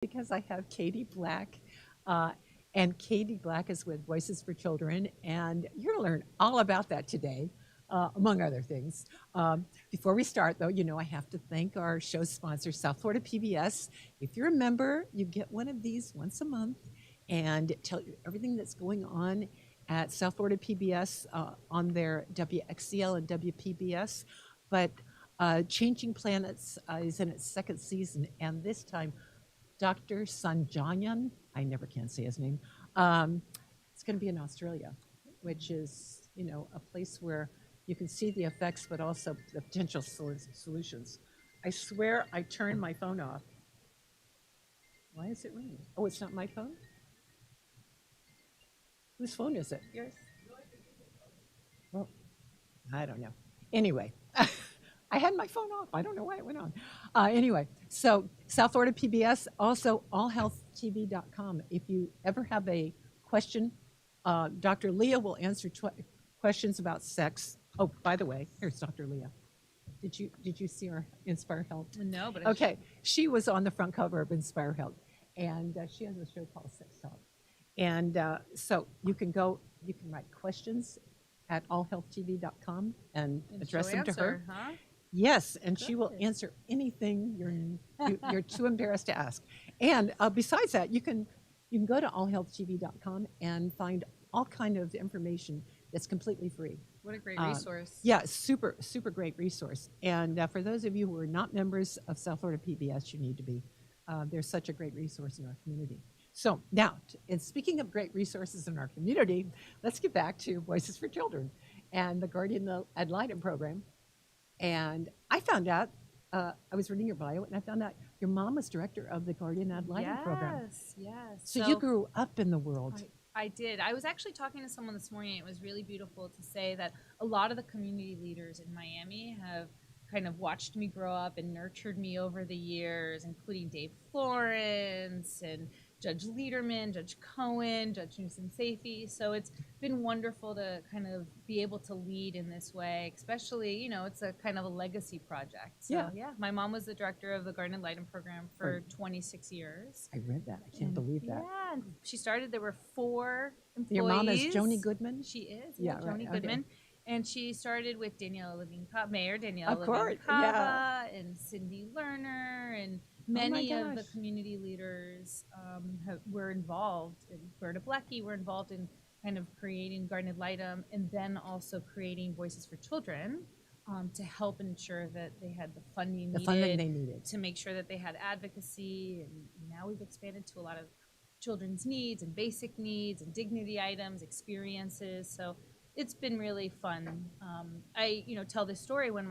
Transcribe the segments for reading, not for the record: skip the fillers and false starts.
because I have Kadie Black. Uh, and Kadie Black is with Voices for Children, and you're going to learn all about that today, among other things. Before we start, though, I have to thank our show sponsor, South Florida PBS. If you're a member, you get one of these once a month and tell you everything that's going on at South Florida PBS on their WXCL and WPBS. But Changing Planets is in its second season, and this time Dr. Sanjayan, I never can say his name, um, it's going to be in Australia, which is, a place where you can see the effects, but also the potential solutions. I swear I turned my phone off. Why is it ringing? Oh, it's not my phone? Whose phone is it? Yours? Well, I don't know. Anyway, I had my phone off. I don't know why it went on. Anyway, so South Florida PBS, also allhealthtv.com. If you ever have a question, Dr. Leah will answer questions about sex. Oh, by the way, here's Dr. Leah. Did you see her Inspire Health? No, but Okay, she was on the front cover of Inspire Health, and she has a show called Sex Talk. And so you can write questions at allhealthtv.com and address them to her. Huh? Yes, and she will answer anything you're too embarrassed to ask. And besides that, you can go to allhealthtv.com and find all kind of information that's completely free. What a great resource. Yeah, super great resource. And for those of you who are not members of South Florida PBS, you need to be. They're such a great resource in our community. So now, and speaking of great resources in our community, let's get back to Voices for Children and the Guardian Ad Litem program. And I found out, I was reading your bio, and I found out your mom was director of the Guardian Ad Litem program. Yes. So you grew up in the world. I did. I was actually talking to someone this morning. It was really beautiful to say that a lot of the community leaders in Miami have kind of watched me grow up and nurtured me over the years, including Dave Florence and Judge Lederman, Judge Cohen, Judge Newsom Safety. So it's been wonderful to kind of be able to lead in this way, especially, it's a kind of a legacy project. So yeah, my mom was the director of the Guardian Ad Litem program for 26 years. I read that. I can't believe that. Yeah, and she started, there were 4 employees. Your mom is Joni Goodman? She is, Joni Goodman. Okay. And she started with Mayor Danielle Of course, Levine-Cava and Cindy Lerner, and many of the community leaders were involved. And Gloria Burns were involved in kind of creating Guardian Ad Litem, and then also creating Voices for Children to help ensure that they had the funding they needed to make sure that they had advocacy. And now we've expanded to a lot of children's needs and basic needs and dignity items, experiences. So it's been really fun. I tell this story when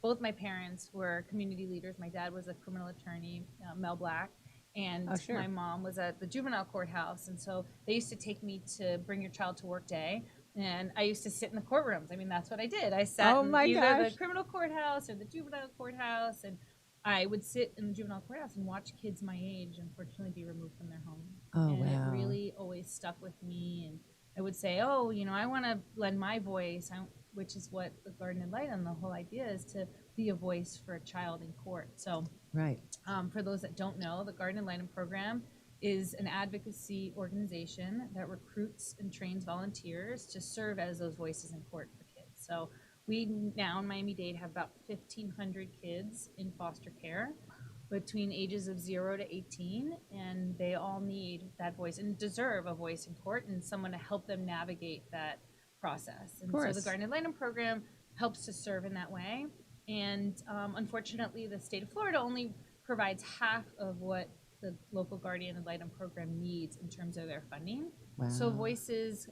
both my parents were community leaders. My dad was a criminal attorney, Mel Black, and my mom was at the juvenile courthouse. And so they used to take me to Bring Your Child to Work Day, and I used to sit in the courtrooms. I mean, that's what I did. I sat in either the criminal courthouse or the juvenile courthouse, and I would sit in the juvenile courthouse and watch kids my age, unfortunately, be removed from their home. And it really always stuck with me. And I would say, I want to lend my voice, which is what the Guardian Ad Litem, the whole idea is to be a voice for a child in court. So for those that don't know, the Guardian Ad Litem program is an advocacy organization that recruits and trains volunteers to serve as those voices in court for kids. So we now in Miami-Dade have about 1,500 kids in foster care between ages of 0 to 18, and they all need that voice and deserve a voice in court and someone to help them navigate that process. And so the Guardian Ad Litem program helps to serve in that way. And unfortunately, the state of Florida only provides half of what the local Guardian Ad Litem program needs in terms of their funding. So Voices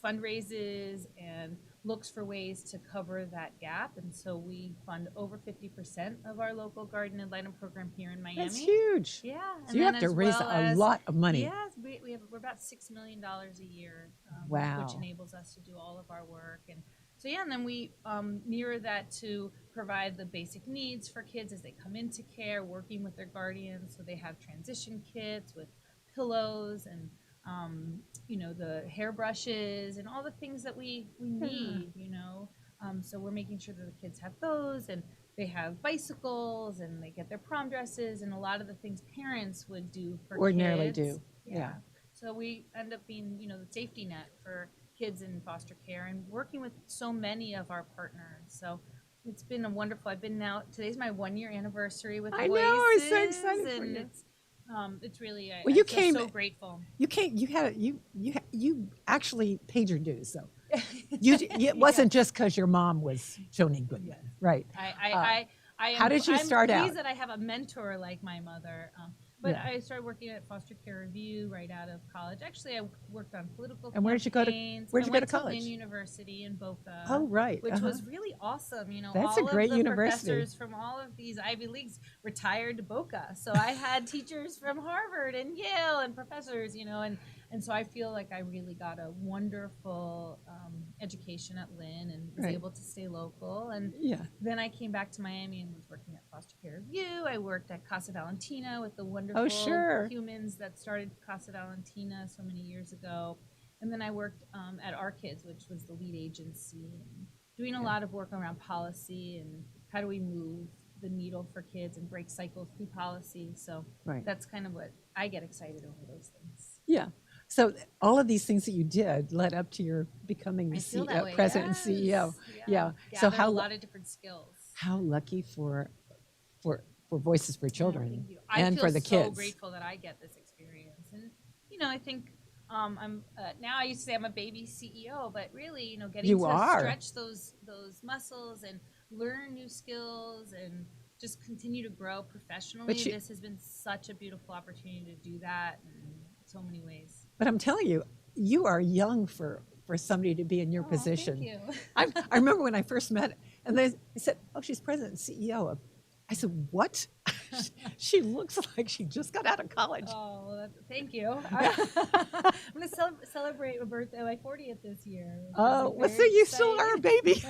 fundraises and looks for ways to cover that gap, and so we fund over 50% of our local Guardian Ad Litem program here in Miami. That's huge. Yeah. So you have to raise a lot of money. Yes, we're about $6 million a year, which enables us to do all of our work. And so and then we mirror that to provide the basic needs for kids as they come into care, working with their guardians, so they have transition kits with pillows and the hairbrushes and all the things that we need, So we're making sure that the kids have those, and they have bicycles and they get their prom dresses and a lot of the things parents would do for Ordinarily kids. do. Yeah. So we end up being, the safety net for kids in foster care and working with so many of our partners. So it's been a wonderful. I've been now. Today's my 1 year anniversary with I know. Voices, I'm so excited for and you. it's really. Well, you I feel came. so grateful. You came. You actually paid your dues. So it wasn't just because your mom was Joni Goodman, right? How did you start I'm out? pleased that I have a mentor like my mother. But Yeah. I started working at Foster Care Review right out of college. Actually, I worked on political And where'd you go to campaigns. where'd you go to I went college? Lynn University in Boca. Oh, right. Which was really awesome. That's all a great of the university. professors from all of these Ivy Leagues retired to Boca. So I had teachers from Harvard and Yale and professors, and so I feel like I really got a wonderful education at Lynn and was Right. able to stay local. And Yeah. then I came back to Miami and was working at Foster Care Review. I worked at Casa Valentina with the wonderful humans that started Casa Valentina so many years ago. And then I worked at Our Kids, which was the lead agency, and doing a lot of work around policy and how do we move the needle for kids and break cycles through policy. So that's kind of what I get excited over, those things. Yeah. So all of these things that you did led up to your becoming the CEO, president and CEO. Yeah. So a lot of different skills. How lucky for Voices for Children and for the kids. I feel so grateful that I get this experience. And I think I'm now I used to say I'm a baby CEO, but really, getting to stretch those muscles and learn new skills and just continue to grow professionally. This has been such a beautiful opportunity to do that in so many ways. But I'm telling you, you are young for somebody to be in your position. Thank you. I remember when I first met, and they said, "Oh, she's president and CEO of." I said, "What?" She looks like she just got out of college. Oh, well, thank you. I'm going to celebrate my birthday, my 40th this year. Oh, well, so you still are a baby.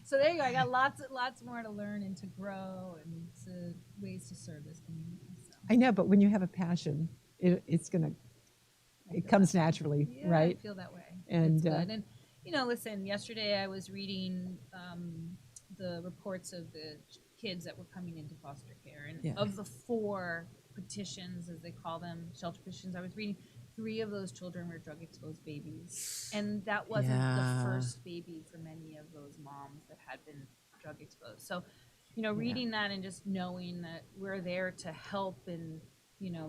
So there you go. I got lots more to learn and to grow and ways to serve this community. So. I know, but when you have a passion, it comes naturally, right? I feel that way. And it's good. And listen, yesterday I was reading the reports of the kids that were coming into foster care, and of the 4 petitions, as they call them, shelter petitions, I was reading 3 of those children were drug exposed babies, and that wasn't the first baby for many of those moms that had been drug exposed. So reading that and just knowing that we're there to help and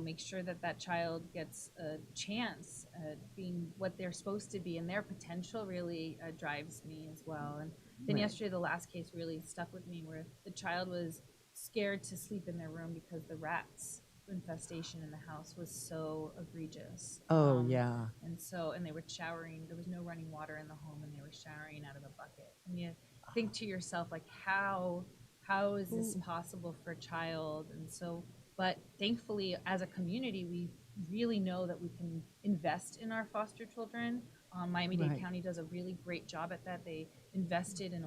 make sure that child gets a chance at being what they're supposed to be, and their potential really drives me as well. And then yesterday, the last case really stuck with me, where the child was scared to sleep in their room because the rats infestation in the house was so egregious. And they were showering. There was no running water in the home, and they were showering out of a bucket. And you think to yourself, like, how is this possible for a child? And so, but thankfully, as a community, we really know that we can invest in our foster children. Miami-Dade County does a really great job at that. They invested in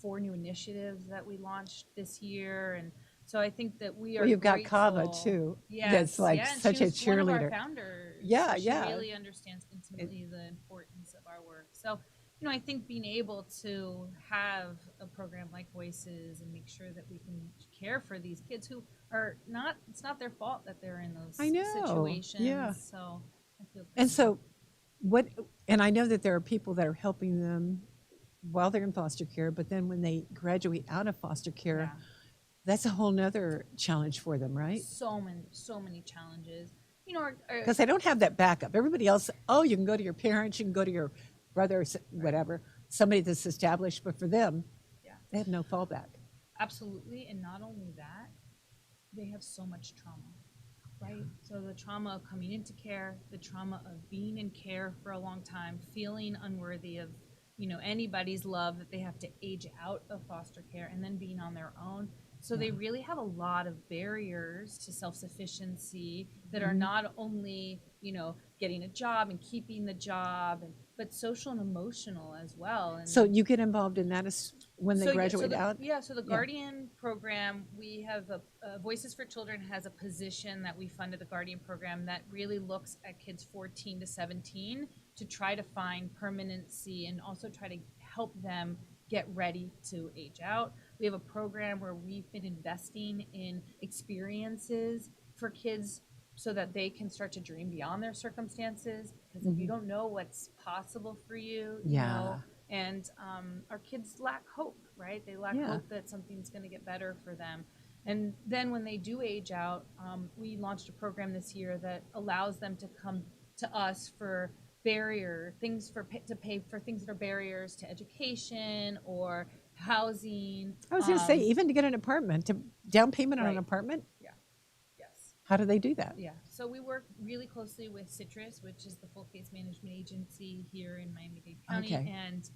4 new initiatives that we launched this year, and so I think that we are. Well, you've got grateful. Kava too. Yes, that's like such a cheerleader. One of our founders. She really understands intimately the importance of our work. So, I think being able to have a program like Voices and make sure that we can care for these kids who are not. It's not their fault that they're in those situations. Yeah. So I feel. And so, what? And I know that there are people that are helping them while they're in foster care, but then when they graduate out of foster care, that's a whole nother challenge for them, right? So many challenges. Because they don't have that backup. Everybody else, you can go to your parents, you can go to your brother, whatever, somebody that's established, but for them, they have no fallback. Absolutely, and not only that, they have so much trauma. Right. So the trauma of coming into care, the trauma of being in care for a long time, feeling unworthy of, anybody's love, that they have to age out of foster care, and then being on their own. So they really have a lot of barriers to self-sufficiency that are not only, getting a job and keeping the job, but social and emotional as well. And so you get involved in that when they graduate out? Yeah, so the Guardian program, we have Voices for Children has a position that we funded, the Guardian program, that really looks at kids 14 to 17 to try to find permanency and also try to help them get ready to age out. We have a program where we've been investing in experiences for kids so that they can start to dream beyond their circumstances. Because if you don't know what's possible for you, you know, and our kids lack hope, right? They lack hope that something's going to get better for them. And then when they do age out, we launched a program this year that allows them to come to us for things to pay for things that are barriers to education or housing. I was going to say, even to get an apartment, to down payment on an Right. apartment. Yeah. Yes. How do they do that? Yeah. So we work really closely with Citrus, which is the full case management agency here in Miami-Dade County, and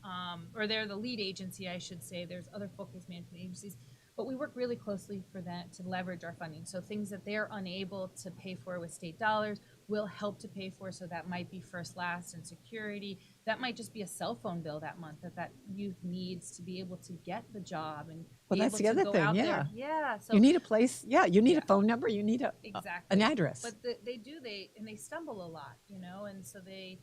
or they're the lead agency, I should say. There's other full case management agencies, but we work really closely for that to leverage our funding. So things that they're unable to pay for with state dollars, will help to pay for. So that might be first, last, and security. That might just be a cell phone bill that month that youth needs to be able to get the job and be that's able the to other go thing. out Yeah. there. Yeah. So You need a place. Yeah. You need a phone number. You need an address. But they stumble a lot, you know, and so they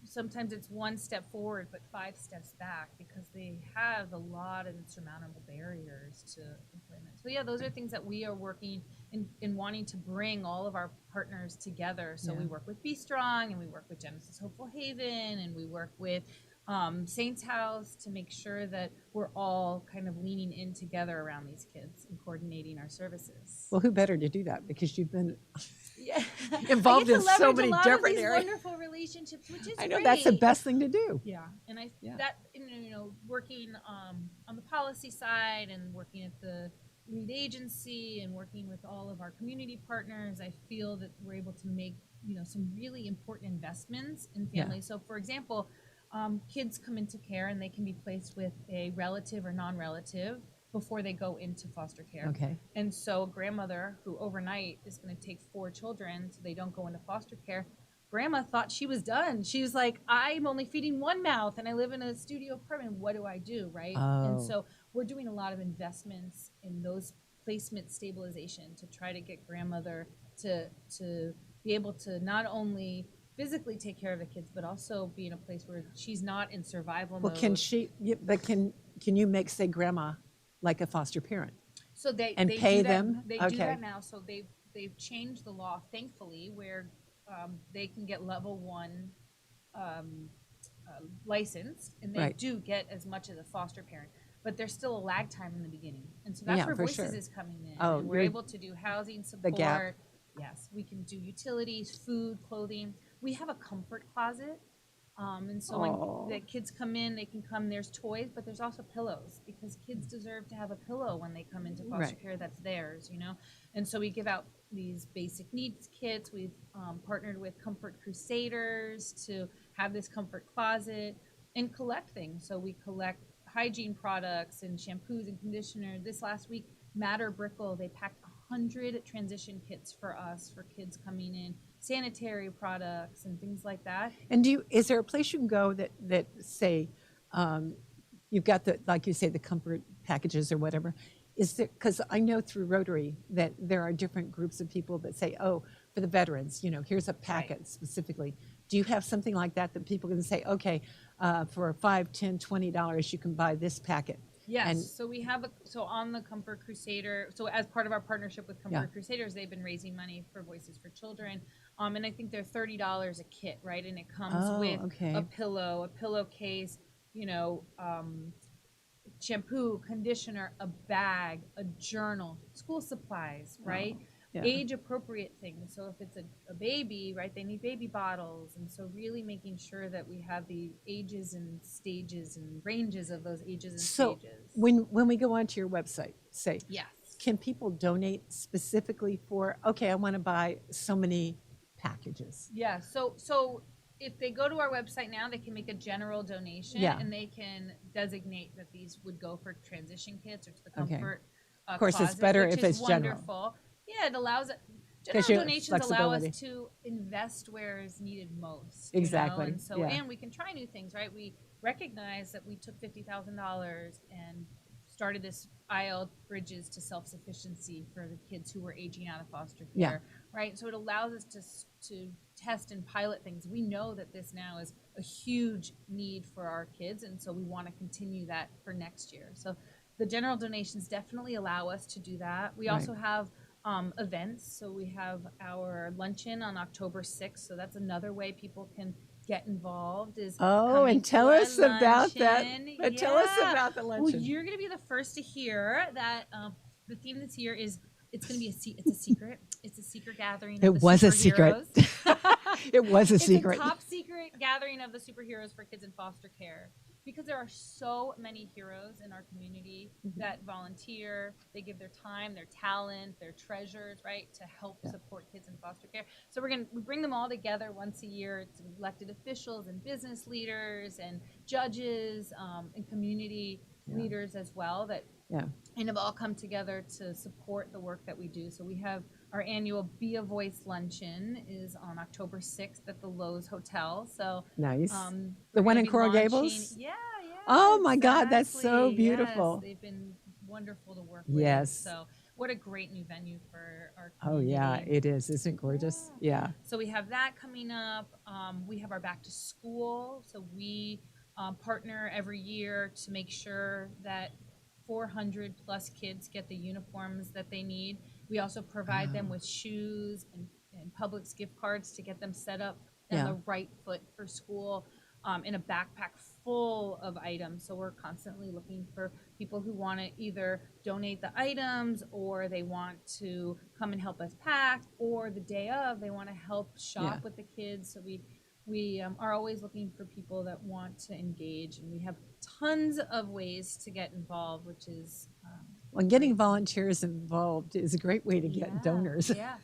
sometimes it's one step forward but 5 steps back because they have a lot of insurmountable barriers to employment. So yeah, those are things that we are working in wanting to bring all of our partners together. So we work with Be Strong, and we work with Genesis Hopeful Haven, and we work with Saints House to make sure that we're all kind of leaning in together around these kids and coordinating our services. Well, who better to do that because you've been involved in so many different areas. Wonderful relationships, which is I know great. that's the best thing to do. Yeah, and that you know, working on the policy side and working at the lead agency and working with all of our community partners, I feel that we're able to make, you know, some really important investments in families. So, for example, kids come into care and they can be placed with a relative or non-relative before they go into foster care. Okay. And so a grandmother who overnight is going to take 4 children so they don't go into foster care, grandma thought she was done. She was like, I'm only feeding one mouth and I live in a studio apartment. What do I do, right? And so we're doing a lot of investments in those placement stabilization to try to get grandmother to be able to not only physically take care of the kids, but also be in a place where she's not in survival mode. Well, can she? But can you make, say, grandma like a foster parent? So they pay do that, them. They do that now. So they've changed the law, thankfully, where they can get level 1 licensed, and they do get as much as a foster parent. But there's still a lag time in the beginning, and so that's where Voices is coming in. And we're able to do housing support. The gap. Yes, we can do utilities, food, clothing. We have a comfort closet. And so when the kids come in, they can come, there's toys, but there's also pillows because kids deserve to have a pillow when they come into foster care that's theirs, you know? And so we give out these basic needs kits. We've partnered with Comfort Crusaders to have this comfort closet and collect things. So we collect hygiene products and shampoos and conditioner. This last week, Matter Brickle, they packed 100 transition kits for us for kids coming in, sanitary products and things like that. And is there a place you can go that say you've got the, like you say, the comfort packages or whatever? Is there, because I know through Rotary that there are different groups of people that say, oh, for the veterans, you know, here's a packet specifically. Do you have something like that people can say, okay, for $5, $10, $20, you can buy this packet? Yes, and so we have on the Comfort Crusader, so as part of our partnership with Comfort Crusaders, they've been raising money for Voices for Children, and I think they're $30 a kit, right? And it comes with a pillowcase, you know, shampoo, conditioner, a bag, a journal, school supplies, right? Age-appropriate things. So if it's a baby, right, they need baby bottles. And so really making sure that we have the ages and stages and ranges of those ages and stages. So when we go onto your website, say, can people donate specifically for, okay, I want to buy so many packages? Yeah, so if they go to our website now, they can make a general donation and they can designate that these would go for transition kits or to the comfort of course, closet, it's better if it's wonderful. General. Yeah, it allows general donations allow us to invest where is needed most. Exactly. You know? And so and we can try new things, right? We recognize that we took $50,000 and started this IL Bridges to Self-Sufficiency for the kids who were aging out of foster care, right? So it allows us to test and pilot things. We know that this now is a huge need for our kids, and so we want to continue that for next year. So the general donations definitely allow us to do that. We Right. also have events. So we have our luncheon on October 6th. So that's another way people can get involved is Oh, and tell us about that. Tell us about the Well, luncheon. you're going to be the first to hear that the theme this year is it's going to be it's a secret. It's a secret gathering of It the was a secret. superheroes. It was a secret. It's a top secret gathering of the superheroes for kids in foster care because there are so many heroes in our community that volunteer. They give their time, their talent, their treasures, right, to help support kids in foster care. So we bring them all together once a year. It's elected officials and business leaders and judges and community leaders as well that and have all come together to support the work that we do. So we have our annual Be a Voice luncheon is on October 6th at the Lowe's Hotel. So nice. The one in Coral Gables? Yeah. Oh my God, that's so beautiful. Yes, they've been wonderful to work with. Yes. So what a great new venue for our Oh community. yeah, it is. Isn't it gorgeous? Yeah. So we have that coming up. We have our back to school. So we partner every year to make sure that 400 plus kids get the uniforms that they need. We also provide them with shoes and Publix gift cards to get them set up on the right foot for school in a backpack full of items. So we're constantly looking for people who want to either donate the items or they want to come and help us pack, or the day of they want to help shop with the kids. So we are always looking for people that want to engage, and we have tons of ways to get involved, which is well, getting volunteers involved is a great way to get donors. Yeah,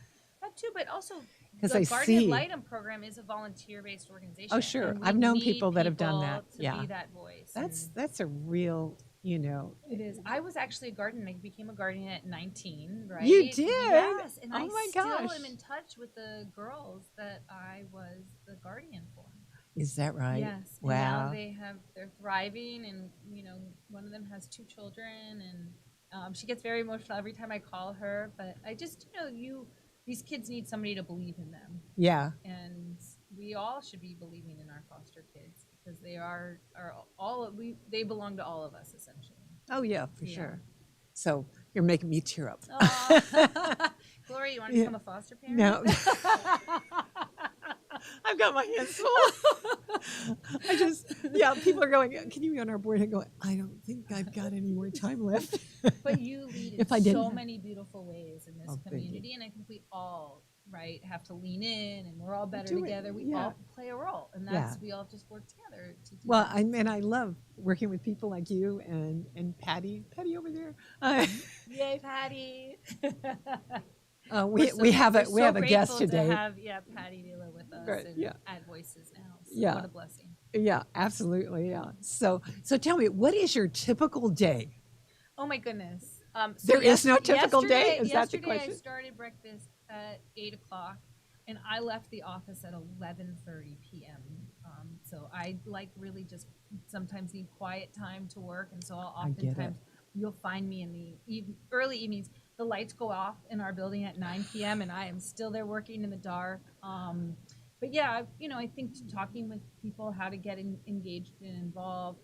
that too, but also because the Guardian Ad Litem program is a volunteer-based organization. Oh, sure, I've known people that have done that. To be that voice. That's a real, you know. It is. I was actually a guardian. I became a guardian at 19, right? You did? Yes, and oh my still gosh. am in touch with the girls that I was the guardian for. Is that right? Yes. Wow. And now they're thriving, and one of them has 2 children, and she gets very emotional every time I call her. But I just, these kids need somebody to believe in them. Yeah. And we all should be believing in our foster kids because they they belong to all of us essentially. Oh yeah, for sure. So you're making me tear up. Gloria, you want to become a foster parent? No. I've got my hands full. People are going, can you be on our board? I go, I don't think I've got any more time left. But you lead in so many beautiful ways in this community, and I think we all, have to lean in, and we're all better together. We all play a role, and we all just work together to do that. I love working with people like you and Patty over there. Yay, Patty. We have a guest today. To have Patty Wheeler with us at Voices now. So what a blessing. Yeah, absolutely. Yeah. So tell me, what is your typical day? Oh my goodness. There is no typical day. Is that the question? Yesterday I started breakfast at 8:00, and I left the office at 11:30 p.m. So I really just sometimes need quiet time to work, and so you'll find me in the early evenings. The lights go off in our building at 9 p.m. and I am still there working in the dark. But I think talking with people how to get engaged and involved,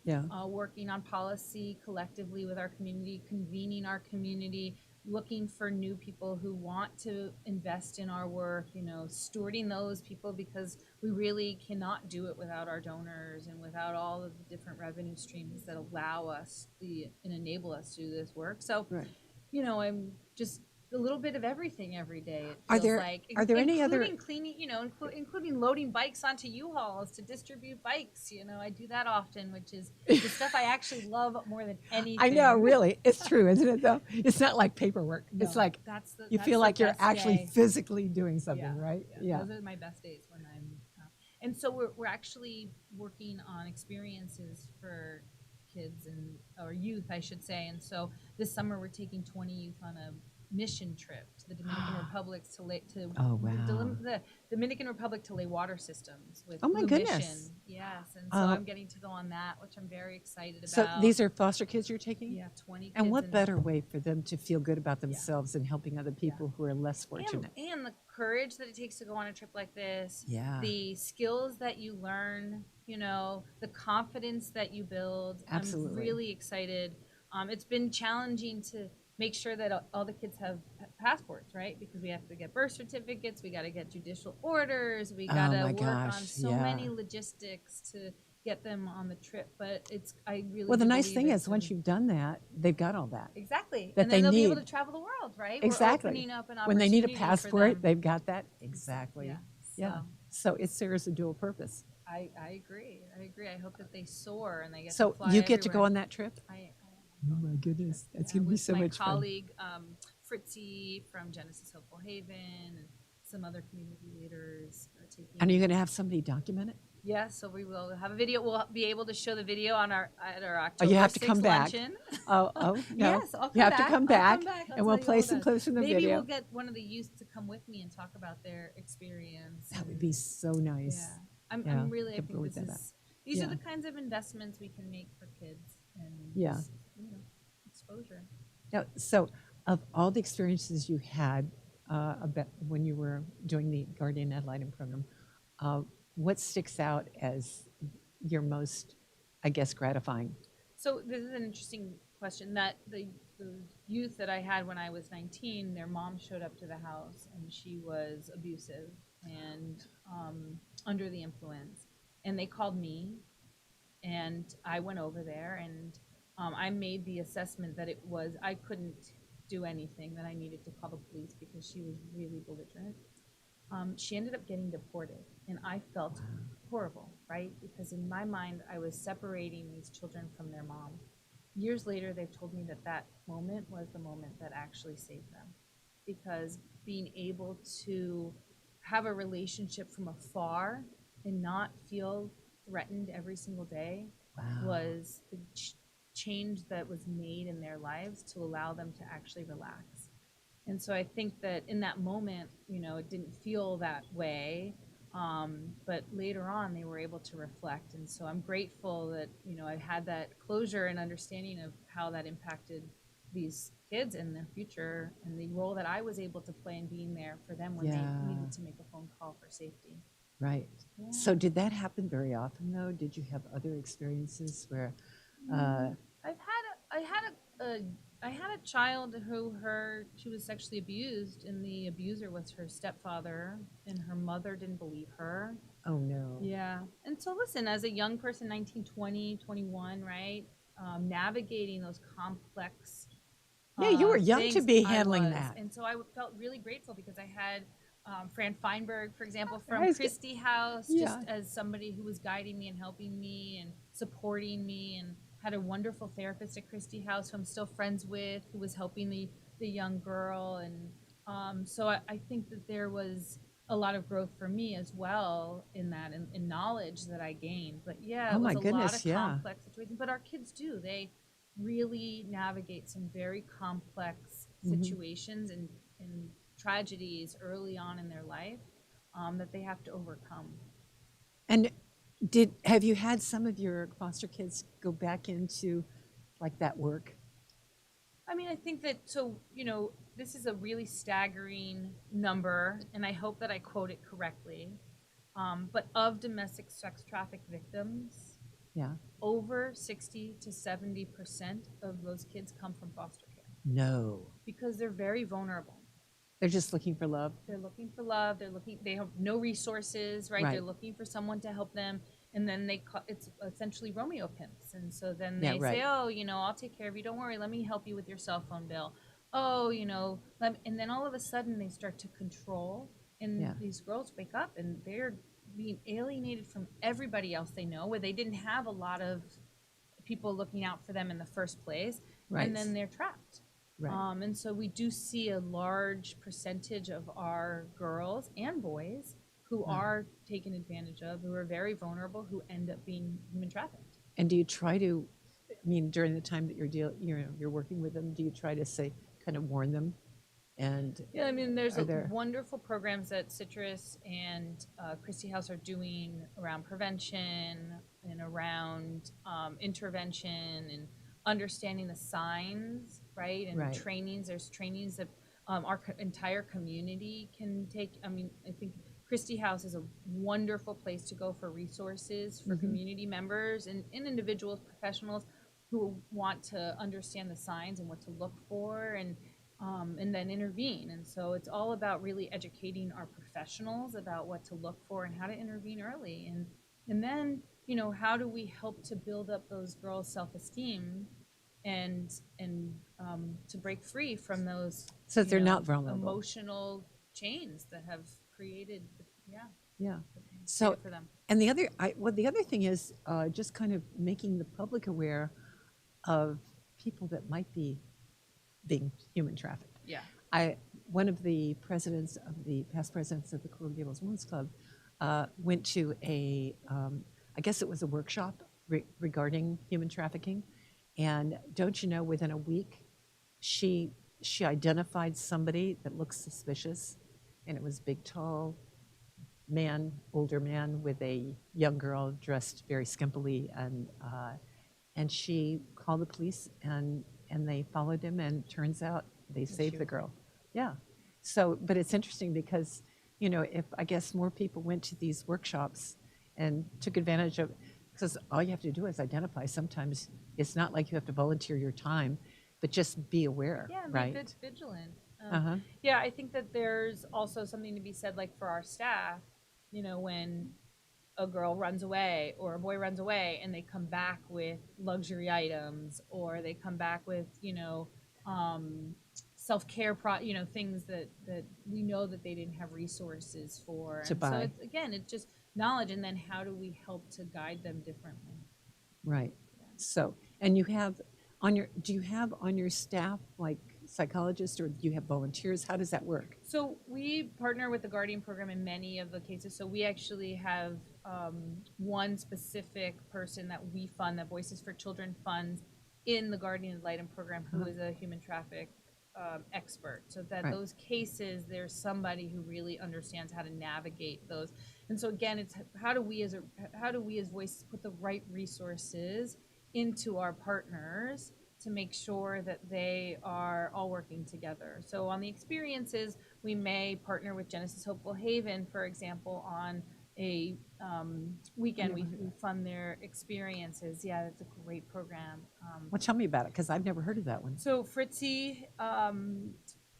working on policy collectively with our community, convening our community, looking for new people who want to invest in our work, stewarding those people because we really cannot do it without our donors and without all of the different revenue streams that allow us and enable us to do this work. So, I'm just a little bit of everything every day. Are there any other cleaning, including loading bikes onto U-Hauls to distribute bikes. I do that often, which is the stuff I actually love more than anything. I know, really, it's true, isn't it? Though it's not like paperwork. No, it's like you feel like you're actually physically doing something, right? Yeah, those are my best days when I'm. And so we're actually working on experiences for kids or youth, I should say. And so this summer we're taking 20 youth on a mission trip to the Dominican Republic the Dominican Republic to lay water systems with my goodness. Mission. Yes, and so I'm getting to go on that, which I'm very excited about. So these are foster kids you're taking? Yeah, 20 kids. And what better way for them to feel good about themselves and helping other people who are less fortunate? And the courage that it takes to go on a trip like this. Yeah. The skills that you learn, the confidence that you build. Absolutely. I'm really excited It's been challenging to make sure that all the kids have passports, right? Because we have to get birth certificates, we got to get judicial orders, we got Oh to my work on gosh, so yeah. many logistics to get them on the trip. But I really Well, the do nice believe thing it's is once you've done that, they've got all that exactly, that and they then they'll be able need. to travel the world, right? We're Exactly. opening up an When they need a opportunity for passport, them. they've got that. Exactly. Yeah. Yeah. So it serves a dual purpose. I agree. I agree. I hope that they soar and they get to So fly you get to go everywhere. on that trip? I Oh my goodness, that's yeah, going to be with so my much fun. colleague Fritzy from Genesis Hopeful Haven and some other community leaders are taking. And are you going to have somebody document it? Yeah, so we will have a video. We'll be able to show the video on our October Oh, you have to 6th come back. luncheon. Oh, no. Yes, I'll come You have back. to come I'll back, come back. I'll and we'll tell you play all some about it. clips from the Maybe video. we'll get one of the youth to come with me and talk about their experience. That would be so nice. Yeah, I'm Yeah, really. I could think really this do that. is. These Yeah. are the kinds of investments we can make for kids and Yeah. just, exposure. Now, so of all the experiences you had about when you were doing the Guardian Ad Litem program, what sticks out as your most, I guess, gratifying? So this is an interesting question. That the youth that I had when I was 19, their mom showed up to the house and she was abusive and under the influence, and they called me, and I went over there and I made the assessment that I couldn't do anything, that I needed to call the police because she was really belligerent. She ended up getting deported, and I felt horrible, right? Because in my mind, I was separating these children from their mom. Years later, they've told me that that moment was the moment that actually saved them, because being able to have a relationship from afar and not feel threatened every single day was the change that was made in their lives to allow them to actually relax. And so I think that in that moment, it didn't feel that way. But later on, they were able to reflect. And so I'm grateful that, I had that closure and understanding of how that impacted these kids and their future, and the role that I was able to play in being there for them when they needed to make a phone call for safety. Right. Yeah. So did that happen very often, though? Did you have other experiences where? I had a child she was sexually abused, and the abuser was her stepfather, and her mother didn't believe her. Oh no. Yeah. And so listen, as a young person, 19, 20, 21, right? Navigating those complex Yeah, you were young to things, be I handling was. that. And so I felt really grateful because I had Fran Feinberg, for example, I from was Christie House, Yeah. just as somebody who was guiding me and helping me and supporting me, and had a wonderful therapist at Christie House who I'm still friends with, who was helping the young girl. And so I think that there was a lot of growth for me as well in that, in knowledge that I gained. But yeah, Oh it was my a lot goodness, of yeah. complex situations. But our kids do. They really navigate some very complex situations and tragedies early on in their life that they have to overcome. And have you had some of your foster kids go back into like that work? I mean, I think that, this is a really staggering number, and I hope that I quote it correctly. But of domestic sex traffic victims, Yeah. over 60 to 70% of those kids come from foster care No. because they're very vulnerable. They're just looking for love. They're looking for love. They have no resources, right? Right. They're looking for someone to help them. And then it's essentially Romeo pimps. And so then Yeah, they right. say, oh, I'll take care of you. Don't worry. Let me help you with your cell phone bill. Oh, and then all of a sudden they start to control. And Yeah. these girls wake up and they're being alienated from everybody else they know, where they didn't have a lot of people looking out for them in the first place. Right. And then they're trapped. Right. And so we do see a large percentage of our girls and boys who are taken advantage of, who are very vulnerable, who end up being human trafficked. And do you try to, during the time that you're working with them, do you try to kind of warn them? And yeah, there's wonderful programs that Citrus and Christie House are doing around prevention and around intervention and understanding the signs, right? And trainings. There's trainings that our entire community can take. I think Christie House is a wonderful place to go for resources for community members and individuals, professionals who want to understand the signs and what to look for, and then intervene. And so it's all about really educating our professionals about what to look for and how to intervene early. And then, how do we help to build up those girls' self-esteem and to break free from those So they're not vulnerable. emotional chains that have created, Yeah. so So, for them. and the other thing is just kind of making the public aware of people that might be being human trafficked. Yeah. One of the past presidents of the Coral Gables Women's Club went to I guess it was a workshop regarding human trafficking. And don't you know, within a week, she identified somebody that looked suspicious, and it was big, tall man, older man with a young girl dressed very skimpily, and she called the police, and they followed him, and turns out they saved the girl. Yeah. So, but it's interesting because, if I guess more people went to these workshops and took advantage of, because all you have to do is identify. Sometimes it's not like you have to volunteer your time, but just be aware, Yeah, and right? be vigilant. Uh-huh. Yeah, I think that there's also something to be said, like for our staff, when a girl runs away or a boy runs away and they come back with luxury items, or they come back with self-care things that we know that they didn't have resources for To and so buy. it's just knowledge, and then how do we help to guide them differently. Right. Yeah. So, and do you have on your staff like psychologists, or do you have volunteers? How does that work? So we partner with the Guardian program in many of the cases. So we actually have one specific person that we fund, that Voices for Children funds in the Guardian Ad Litem program, who is a human traffic expert. So that Right. those cases, there's somebody who really understands how to navigate those. And so again, it's how do we as Voices put the right resources into our partners to make sure that they are all working together. So on the experiences, we may partner with Genesis Hopeful Haven, for example, on a weekend. We fund their experiences. Yeah, that's a great program. Well, tell me about it, because I've never heard of that one. So Fritzy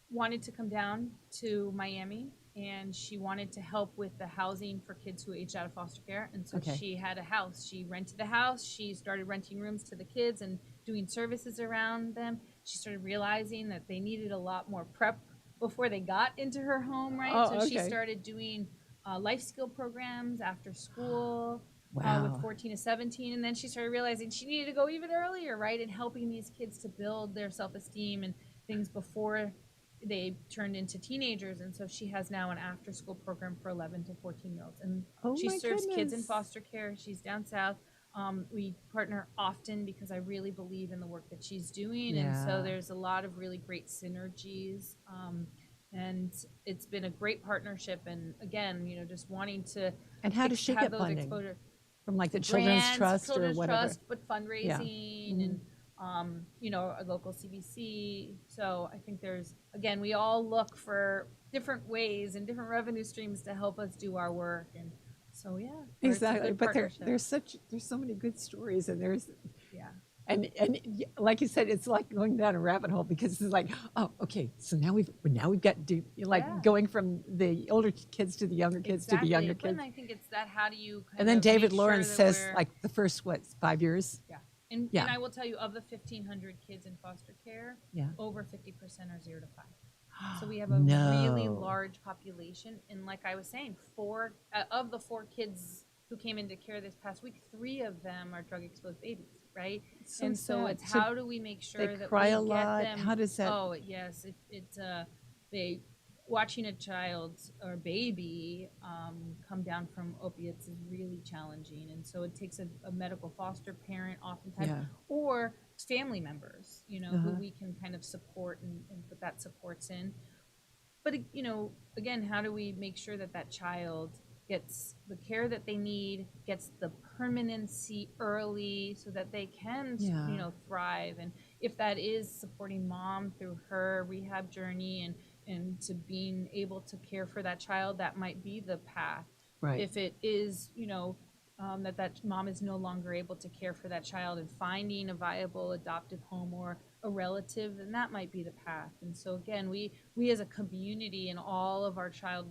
wanted to come down to Miami, and she wanted to help with the housing for kids who aged out of foster care. And so she had a house. She rented the house. She started renting rooms to the kids and doing services around them. She started realizing that they needed a lot more prep before they got into her home, right? Oh, so she started doing life skill programs after school. Wow. With 14 to 17, and then she started realizing she needed to go even earlier, right, and helping these kids to build their self-esteem and things before they turned into teenagers. And so she has now an after-school program for 11 to 14-year-olds, and she serves kids in foster care. She's down south. We partner often because I really believe in the work that she's doing, and so there's a lot of really great synergies. And it's been a great partnership, and again, just wanting to and how does she have get those funding? exposure From like the Children's Trust or whatever? Trust, but fundraising and a local CBC. So I think again, we all look for different ways and different revenue streams to help us do our work. And so, yeah. Exactly. But there's so many good stories, and yeah. And like you said, it's like going down a rabbit hole, because it's like, oh, okay, so now we've got going from the older kids to the younger kids to the younger kids. And I think it's that, how do you and then David Lawrence says like the first 5 years. Yeah. And I will tell you, of the 1,500 kids in foster care, over 50% are 0 to 5. So we have a really large population. And like I was saying, of the 4 kids who came into care this past week, 3 of them are drug-exposed babies, right? So it's how do we make sure that we get them? How does that? Oh, yes. Watching a child or baby come down from opiates is really challenging. And so it takes a medical foster parent oftentimes, or family members, who we can kind of support and put that supports in. But, again, how do we make sure that child gets the care that they need, gets the permanency early so that they can, thrive? And if that is supporting mom through her rehab journey and to being able to care for that child, that might be the path. Right. If it is, that mom is no longer able to care for that child, and finding a viable adoptive home or a relative, then that might be the path. And so again, we as a community and all of our child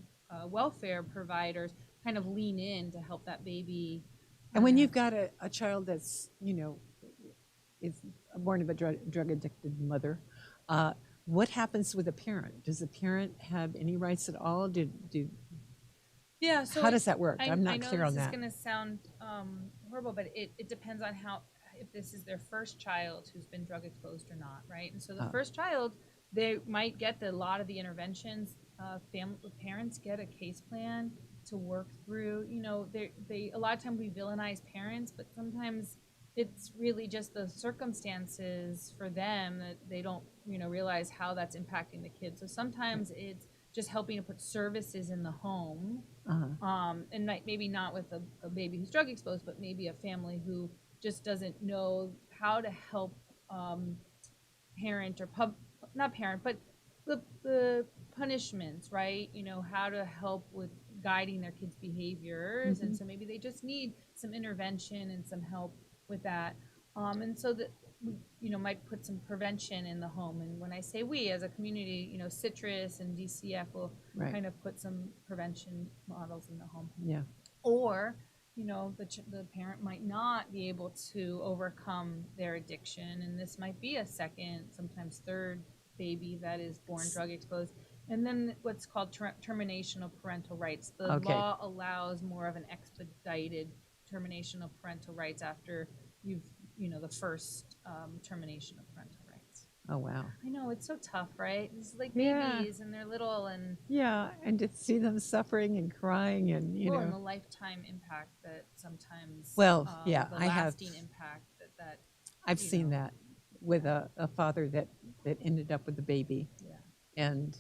welfare providers kind of lean in to help that baby. And when you've got a child that's, is born of a drug addicted mother, what happens with a parent? Does the parent have any rights at all? Yeah, so how does that work? I'm not I know clear on this is that. going to sound horrible, but it depends on if this is their first child who's been drug exposed or not, right? And so the first child, they might get a lot of the interventions. Parents get a case plan to work through. They a lot of times we villainize parents, but sometimes it's really just the circumstances for them that they don't realize how that's impacting the kid. So sometimes it's just helping to put services in the home, and maybe not with a baby who's drug exposed, but maybe a family who just doesn't know how to help parent or not parent, but the punishments, right? How to help with guiding their kids' behaviors, and so maybe they just need some intervention and some help with that, and so that we might put some prevention in the home. And when I say we as a community, Citrus and DCF will kind of put some prevention models in the home. Yeah. Or the parent might not be able to overcome their addiction, and this might be a second, sometimes third baby that is born drug exposed. And then what's called termination of parental rights. The law allows more of an expedited termination of parental rights after you've the first termination of parental rights. Oh, wow. I know, it's so tough, right? It's like babies and they're little, and and to see them suffering and crying and and the lifetime impact that sometimes the I lasting impact that I've seen that with a father that ended up with a baby and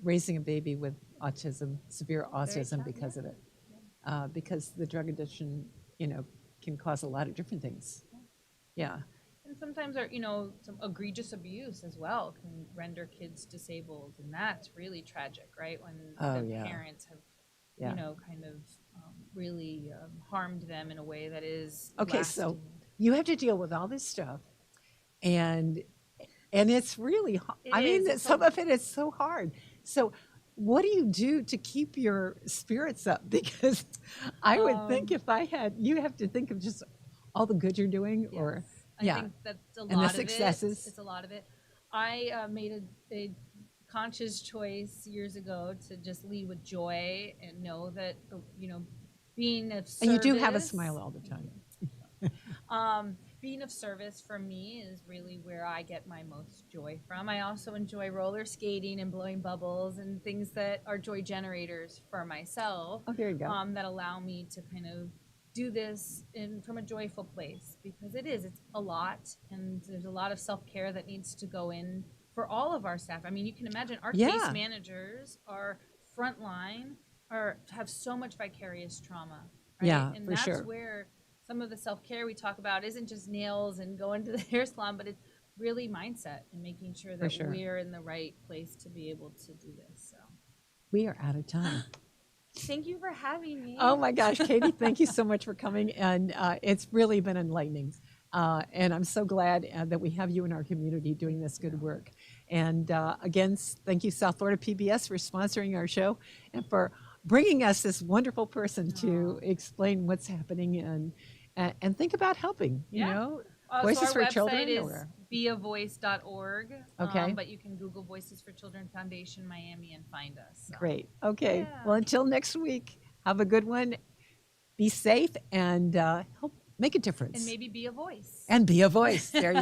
raising a baby with autism, severe autism because of it, because the drug addiction can cause a lot of different things. Yeah. And sometimes some egregious abuse as well can render kids disabled, and that's really tragic, right? When the parents have kind of really harmed them in a way that is lasting. So you have to deal with all this stuff, and it's really some of it is so hard. So what do you do to keep your spirits up? Because I would think if I had, you have to think of just all the good you're doing, or I think that's a lot and the of successes. It's a lot of it. I made a conscious choice years ago to just lead with joy and know that being of service. And you do have a smile all the time. Being of service for me is really where I get my most joy from. I also enjoy roller skating and blowing bubbles and things that are joy generators for myself. Oh, there you go. That allow me to kind of do this from a joyful place, because it's a lot, and there's a lot of self-care that needs to go in for all of our staff. I mean, you can imagine our case managers, our frontline, have so much vicarious trauma, right? Yeah, and for that's sure. where some of the self-care we talk about isn't just nails and going to the hair salon, but it's really mindset and making sure that we're in the right place to be able to do this. So we are out of time. Thank you for having me. Oh my gosh, Kadie, thank you so much for coming, and it's really been enlightening. And I'm so glad that we have you in our community doing this good work. And again, thank you, South Florida PBS, for sponsoring our show and for bringing us this wonderful person to explain what's happening and think about helping. Voices so for our Children. Website is beavoice.org. Okay. But you can Google Voices for Children Foundation Miami and find us. So. Great. Okay. Yeah. Well, until next week, have a good one. Be safe and help make a difference. And maybe be a voice. And be a voice. There you go.